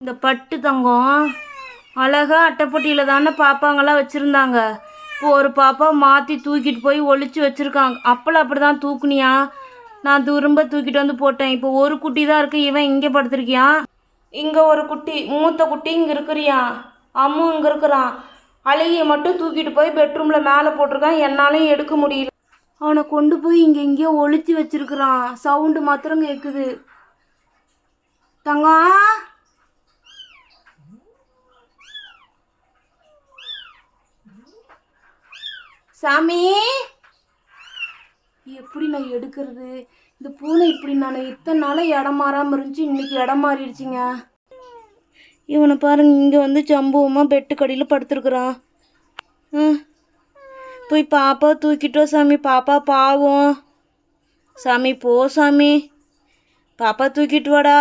இந்த பட்டு தங்கம் அழகா அட்டைப்பட்டியில் தானே பாப்பாங்கெல்லாம் வச்சுருந்தாங்க. இப்போ ஒரு பாப்பா மாற்றி தூக்கிட்டு போய் ஒளிச்சு வச்சுருக்காங்க. அப்பளம் அப்படி தான் தூக்குனியா? நான் திரும்ப தூக்கிட்டு வந்து போட்டேன். இப்போ ஒரு குட்டி தான் இருக்குது. இவன் இங்கே படுத்துருக்கியான். இங்கே ஒரு குட்டி, மூத்த குட்டி இங்கே இருக்கிறியா? அம்மு இங்கே இருக்கிறான். அழகியை மட்டும் தூக்கிட்டு போய் பெட்ரூமில் மேலே போட்டிருக்கான். என்னாலையும் எடுக்க முடியல. அவனை கொண்டு போய் இங்கே எங்கேயோ ஒளிச்சு வச்சிருக்கிறான். சவுண்டு மாத்திரம் கேட்குது. தங்கம், சாமி, எப்படி நான் எடுக்கிறது? இந்த பூனை இப்படி நான் இத்தனை நாளாக இடம் மாறாமல் இருந்துச்சு, இன்னைக்கு இடம் மாறிடுச்சிங்க. இவனை பாருங்க, இங்கே வந்து ஜம்புவமாக பெட்டு கடியில் படுத்துருக்குறான். போய் பாப்பா தூக்கிட்டோ சாமி. பாப்பா பாவம் சாமி. போ சாமி, பாப்பா தூக்கிட்டு வாடா.